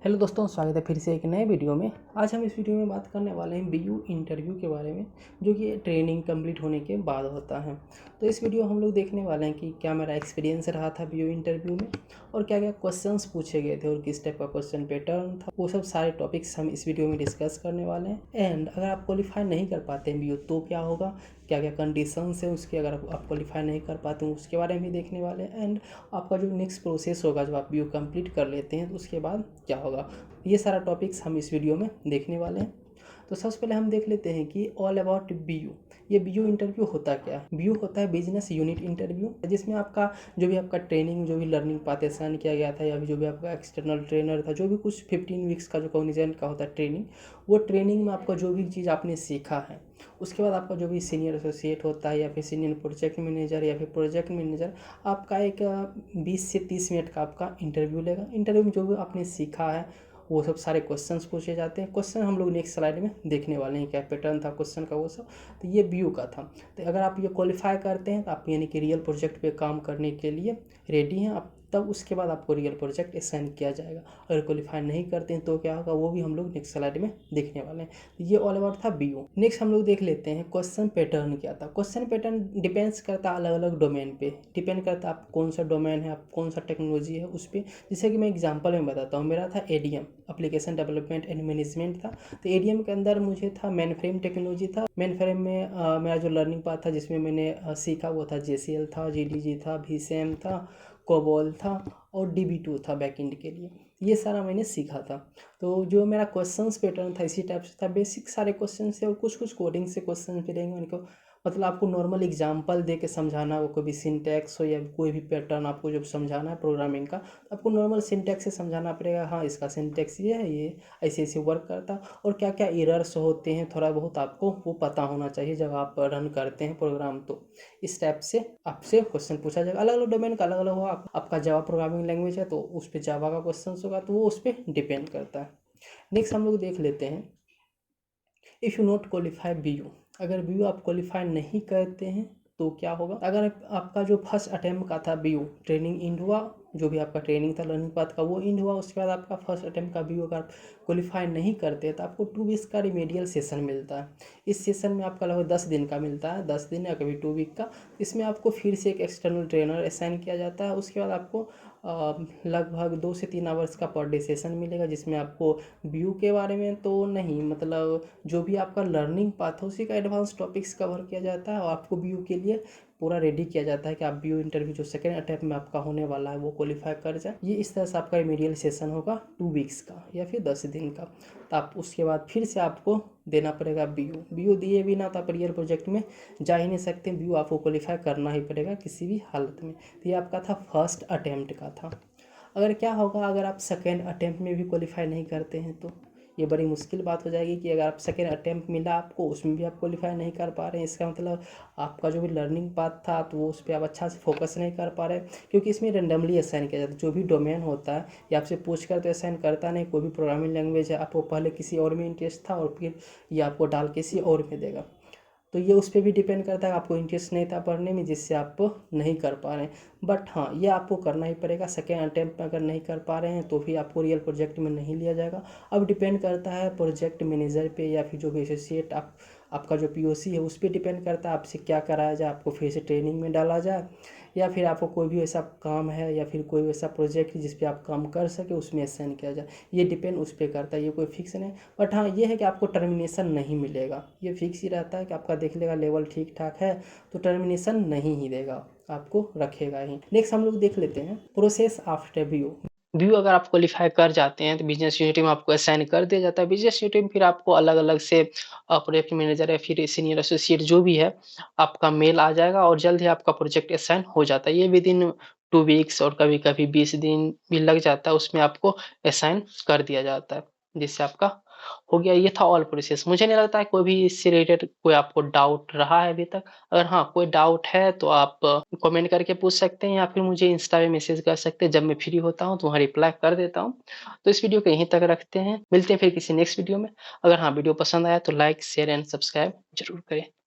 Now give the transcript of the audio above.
Hello दोस्तों, स्वागत है फिर से एक नए वीडियो में। आज हम इस वीडियो में बात करने वाले हैं बीयू इंटरव्यू के बारे में, जो कि ट्रेनिंग कंप्लीट होने के बाद होता है। तो इस वीडियो हम लोग देखने वाले हैं कि क्या मेरा एक्सपीरियंस रहा था बीयू इंटरव्यू में और क्या क्या क्वेश्चंस पूछे गए थे और किस टाइप का क्वेश्चन पैटर्न था। वो सब सारे टॉपिक्स हम इस वीडियो में डिस्कस करने वाले हैं। एंड अगर आप क्वालिफाई नहीं कर पाते हैं बीयू तो क्या होगा, क्या क्या कंडीशंस है उसके, अगर आप क्वालिफाई नहीं कर पाते हैं उसके बारे में भी देखने वाले हैं। एंड आपका जो नेक्स्ट प्रोसेस होगा जब आप बीयू कंप्लीट कर लेते हैं तो उसके बाद क्या होगा, ये सारा टॉपिक्स हम इस वीडियो में देखने वाले हैं। तो सबसे पहले हम देख लेते हैं कि ऑल अबाउट बीयू। ये बीयू इंटरव्यू होता क्या है। बीयू होता है बिजनेस यूनिट इंटरव्यू, जिसमें आपका जो भी आपका ट्रेनिंग, जो भी लर्निंग पाथ असाइन किया गया था या जो भी आपका एक्सटर्नल ट्रेनर था, जो भी कुछ 15 वीक्स का जो कॉग्निजेंट का होता है ट्रेनिंग, वो ट्रेनिंग में आपका जो भी चीज़ आपने सीखा है उसके बाद आपका जो भी सीनियर एसोसिएट होता है या फिर सीनियर प्रोजेक्ट मैनेजर या फिर प्रोजेक्ट मैनेजर आपका एक 20 से 30 मिनट का आपका इंटरव्यू लेगा। इंटरव्यू में जो भी आपने सीखा है वो सब सारे क्वेश्चंस पूछे जाते हैं। क्वेश्चन हम लोग नेक्स्ट स्लाइड में देखने वाले हैं, क्या पैटर्न था क्वेश्चन का वो सब। तो ये बीयू का था। तो अगर आप ये क्वालिफाई करते हैं तो आप यानी कि रियल प्रोजेक्ट पे काम करने के लिए रेडी हैं आप, तब उसके बाद आपको रियल प्रोजेक्ट असाइन किया जाएगा। अगर क्वालिफाई नहीं करते हैं तो क्या होगा, वो भी हम लोग नेक्स्ट स्लाइड में देखने वाले हैं। तो ये ऑल अबाउट था बीयू। नेक्स्ट हम लोग देख लेते हैं क्वेश्चन पैटर्न क्या था। क्वेश्चन पैटर्न डिपेंड्स करता है अलग अलग डोमेन पे, डिपेंड करता है आप कौन सा डोमेन है, आप कौन सा टेक्नोलॉजी है उस पर। जैसे कि मैं एग्जांपल में बताता हूँ, मेरा था ADM, application development and management था। तो एडीएम के अंदर मुझे था मेन फ्रेम टेक्नोलॉजी था। मेन फ्रेम में मेरा जो लर्निंग पाथ था जिसमें मैंने सीखा वो था जेसीएल था, जीडीजी था, वीसेम था, कोबोल था और डीबी2 था बैकएंड के लिए। ये सारा मैंने सीखा था। तो जो मेरा क्वेश्चंस पैटर्न था इसी टाइप से था, बेसिक सारे क्वेश्चन से और कुछ कुछ कोडिंग से क्वेश्चन मिलेंगे उनको। मतलब आपको नॉर्मल एग्जांपल दे के समझाना हो, कोई भी सिंटैक्स हो या कोई भी पैटर्न आपको जब समझाना है प्रोग्रामिंग का, तो आपको नॉर्मल सिंटैक्स से समझाना पड़ेगा। हाँ, इसका सिंटैक्स ये है, ये ऐसे ऐसे वर्क करता है और क्या क्या एरर्स होते हैं थोड़ा बहुत आपको वो पता होना चाहिए जब आप रन करते हैं प्रोग्राम। तो इस टाइप से आपसे क्वेश्चन पूछा जाएगा। अलग अलग डोमेन का अलग अलग होगा। आपका जावा प्रोग्रामिंग लैंग्वेज है तो उस पर जावा का क्वेश्चन होगा, तो वो उस पर डिपेंड करता है। नेक्स्ट हम लोग देख लेते हैं इफ़ यू नॉट क्वालिफाई बीयू। अगर बीयू आप क्वालिफाई नहीं करते हैं तो क्या होगा। अगर आपका जो फर्स्ट अटेम्प्ट का था बीयू ट्रेनिंग इंड हुआ, जो भी आपका ट्रेनिंग था लर्निंग पाथ का वो इंड हुआ, उसके बाद आपका फर्स्ट अटेम्प्ट का बीयू अगर क्वालिफाई नहीं करते तो आपको 2 वीक्स का रिमेडियल सेशन मिलता है। इस सेशन में आपका लगभग 10 दिन का मिलता है, 10 दिन या कभी 2 वीक का। इसमें आपको फिर से एक एक्सटर्नल ट्रेनर असाइन किया जाता है। उसके बाद आपको लगभग 2 से 3 आवर्स का पर डे सेशन मिलेगा, जिसमें आपको व्यू के बारे में तो नहीं, मतलब जो भी आपका लर्निंग पाथ है उसी का एडवांस टॉपिक्स कवर किया जाता है और आपको व्यू के लिए पूरा रेडी किया जाता है कि आप व्यू इंटरव्यू जो सेकेंड अटैम्प्ट में आपका होने वाला है वो क्वालिफाई कर जाए। ये इस तरह से आपका रिमेडियल सेशन होगा 2 वीक्स का या फिर 10 दिन का। तो आप उसके बाद फिर से आपको देना पड़ेगा व्यू दिए बिना तो आप रियल प्रोजेक्ट में जा ही नहीं सकते। व्यू आपको क्वालिफाई करना ही पड़ेगा किसी भी हालत में। तो ये आपका था फर्स्ट अटैम्प्ट का था। अगर क्या होगा, अगर आप सेकेंड अटैम्प्ट में भी क्वालिफाई नहीं करते हैं तो ये बड़ी मुश्किल बात हो जाएगी कि अगर आप सेकेंड अटैम्प्ट मिला आपको उसमें भी आप क्वालिफाई नहीं कर पा रहे हैं। इसका मतलब आपका जो भी लर्निंग पाथ था तो वो उस पर आप अच्छा से फोकस नहीं कर पा रहे हैं, क्योंकि इसमें रेंडमली असाइन किया जाता है। जो भी डोमेन होता है ये आपसे पूछ कर तो असाइन करता नहीं। कोई भी प्रोग्रामिंग लैंग्वेज है, आपको पहले किसी और में इंटरेस्ट था और फिर ये आपको डाल किसी और में देगा। तो ये उस पर भी डिपेंड करता है, आपको इंटरेस्ट नहीं था पढ़ने में जिससे आप नहीं कर पा रहे हैं। बट हाँ, ये आपको करना ही पड़ेगा। सेकेंड अटैम्प्ट में अगर नहीं कर पा रहे हैं तो फिर आपको रियल प्रोजेक्ट में नहीं लिया जाएगा। अब डिपेंड करता है प्रोजेक्ट मैनेजर पे या फिर जो भी एसोसिएट आपका जो पीओसी है उस पर डिपेंड करता है आपसे क्या कराया जाए। आपको फिर से ट्रेनिंग में डाला जाए या फिर आपको कोई भी ऐसा काम है या फिर कोई ऐसा प्रोजेक्ट जिस पे आप काम कर सके उसमें असाइन किया जाए। ये डिपेंड उस पर करता है, ये कोई फिक्स नहीं। बट हाँ, ये है कि आपको टर्मिनेशन नहीं मिलेगा। ये फिक्स ही रहता है कि आपका देख लेगा लेवल ठीक ठाक है तो टर्मिनेशन नहीं ही देगा, आपको रखेगा ही। नेक्स्ट हम लोग देख लेते हैं प्रोसेस आफ्टर व्यू अगर आप क्वालिफाई कर जाते हैं तो बिजनेस यूनिट में आपको असाइन कर दिया जाता है। बिजनेस यूनिट में फिर आपको अलग अलग से प्रोजेक्ट मैनेजर या फिर सीनियर एसोसिएट जो भी है आपका मेल आ जाएगा और जल्द ही आपका प्रोजेक्ट असाइन हो जाता है। ये विद इन 2 वीक्स और कभी कभी 20 दिन भी लग जाता है, उसमें आपको असाइन कर दिया जाता है जिससे आपका हो गया। ये था ऑल प्रोसेस। मुझे नहीं लगता है कोई भी इससे रिलेटेड कोई आपको डाउट रहा है अभी तक। अगर हाँ कोई डाउट है तो आप कमेंट करके पूछ सकते हैं या फिर मुझे इंस्टा पे मैसेज कर सकते हैं। जब मैं फ्री होता हूँ तो वहाँ रिप्लाई कर देता हूँ। तो इस वीडियो को यहीं तक रखते हैं, मिलते हैं फिर किसी नेक्स्ट वीडियो में। अगर हाँ वीडियो पसंद आया तो लाइक शेयर एंड सब्सक्राइब जरूर करें।